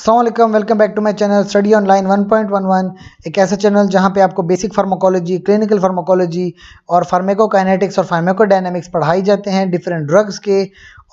अस्सलाम वालेकुम, welcome back to my channel study online 1.11। एक ऐसा चैनल जहां पे आपको बेसिक फार्माकोलॉजी, क्लिनिकल फार्माकोलॉजी और फार्माकोकाइनेटिक्स और फार्माकोडायनामिक्स पढ़ाई जाते हैं डिफरेंट ड्रग्स के।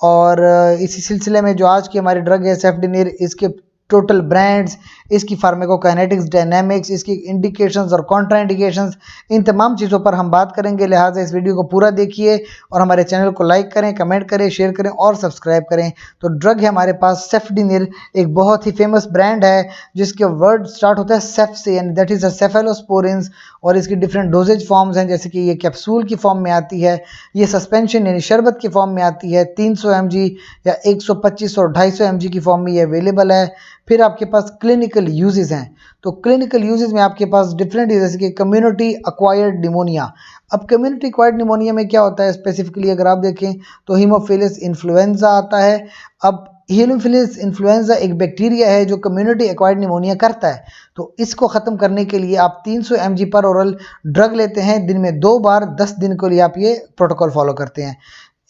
और इसी सिलसिले में जो आज की हमारी ड्रग है सेफडिनिर, इसके टोटल ब्रांड्स, इसकी फार्माकोकाइनेटिक्स, डायनामिक्स, इसकी इंडिकेशंस और कॉन्ट्राइंडिकेशंस, इन तमाम चीज़ों पर हम बात करेंगे। लिहाजा इस वीडियो को पूरा देखिए और हमारे चैनल को लाइक करें, कमेंट करें, शेयर करें और सब्सक्राइब करें। तो ड्रग है हमारे पास सेफडिनिर, एक बहुत ही फेमस ब्रांड है जिसके वर्ड स्टार्ट होता है सेफ से, यानी दैट इज़ अ सेफेलोस्पोरिन्स। और इसकी डिफरेंट डोजेज फॉर्म्स हैं, जैसे कि ये कैप्सूल की फॉर्म में आती है, ये सस्पेंशन यानी शरबत की फॉर्म में आती है, 300 mg या 125 और 250 mg की फॉर्म में ये अवेलेबल है। फिर आपके पास क्लिनिकल यूजेस हैं, तो क्लिनिकल यूजेस में आपके पास डिफरेंट, जैसे कि कम्युनिटी एक्वायर्ड निमोनिया। अब कम्युनिटी एक्वायर्ड निमोनिया में क्या होता है स्पेसिफिकली अगर आप देखें तो हीमोफिलस इन्फ्लुएंजा आता है। अब हीमोफिलस इन्फ्लुएंजा एक बैक्टीरिया है जो कम्युनिटी एक्वायर्ड निमोनिया करता है, तो इसको ख़त्म करने के लिए आप 300 mg पर ओरल ड्रग लेते हैं, दिन में 2 बार 10 दिन के लिए आप ये प्रोटोकॉल फॉलो करते हैं।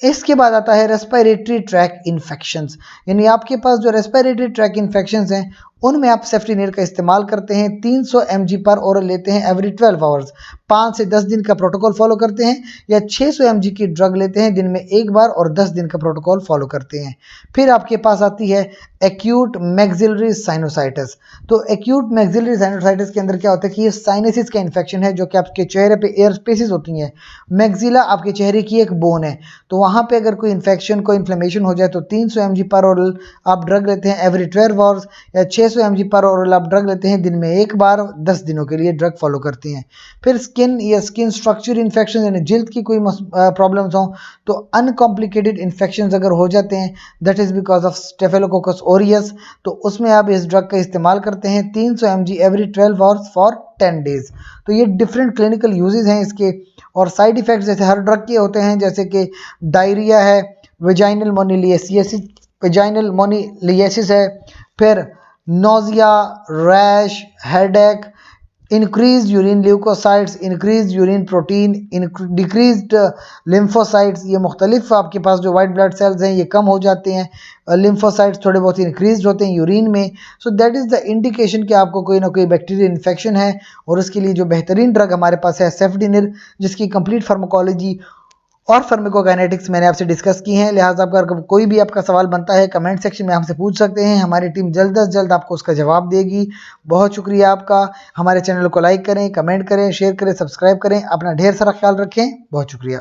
इसके बाद आता है रेस्पिरेटरी ट्रैक इन्फेक्शंस, यानी आपके पास जो रेस्पिरेटरी ट्रैक इन्फेक्शंस हैं उनमें आप सेफडिनिर का इस्तेमाल करते हैं। 300 mg पर ओरल लेते हैं एवरी 12 आवर्स, 5 से 10 दिन का प्रोटोकॉल फॉलो करते हैं, या 600 mg की ड्रग लेते हैं दिन में 1 बार और 10 दिन का प्रोटोकॉल फॉलो करते हैं। फिर आपके पास आती है एक्यूट मैक्सिलरी साइनोसाइटिस। तो एक्यूट मैक्सिलरी साइनोसाइटिस के अंदर क्या होता है कि ये साइनसिस का इन्फेक्शन है, जो कि आपके चेहरे पे एयर स्पेसिस होती हैं। मैक्सिला आपके चेहरे की एक बोन है, तो वहाँ पे अगर कोई इन्फेक्शन, कोई इन्फ्लेमेशन हो जाए तो 300 mg पर ओरल आप ड्रग लेते हैं एवरी 12 आवर्स, या 600 mg पर ओरल आप ड्रग लेते हैं दिन में 1 बार, 10 दिनों के लिए ड्रग फॉलो करते हैं। फिर स्किन या स्किन स्ट्रक्चर इन्फेक्शन, यानी जिल्द की कोई प्रॉब्लम्स हों, तो अनकॉम्प्लिकेटेड इन्फेक्शंस अगर हो जाते हैं, that is because of staphylococcus aureus, तो उसमें आप इस ड्रग का इस्तेमाल करते हैं 300 mg every 12 hours for 10 days. तो ये डिफरेंट क्लिनिकल यूजेस हैं इसके। और साइड इफ़ेक्ट्स जैसे हर ड्रग के होते हैं, जैसे कि डायरिया है, वेजाइनल मोनिलियसिस है, फिर nausea, rash, headache, increase urine leukocytes, increase urine protein, decreased lymphocytes, ये मुख्तलिफ आपके पास जो वाइट ब्लड सेल्स हैं ये कम हो जाते हैं, लिम्फोसाइट्स थोड़े बहुत इंक्रीज होते हैं यूरिन में। So that is the indication कि आपको कोई ना कोई बैक्टीरियल इन्फेक्शन है। और उसके लिए जो बेहतरीन ड्रग हमारे पास है सेफडिनिर, जिसकी कंप्लीट फार्माकोलॉजी और फार्माकोकाइनेटिक्स मैंने आपसे डिस्कस की हैं। लिहाजा अगर कोई भी आपका सवाल बनता है कमेंट सेक्शन में हमसे पूछ सकते हैं, हमारी टीम जल्द से जल्द आपको उसका जवाब देगी। बहुत शुक्रिया आपका। हमारे चैनल को लाइक करें, कमेंट करें, शेयर करें, सब्सक्राइब करें। अपना ढेर सारा ख्याल रखें। बहुत शुक्रिया।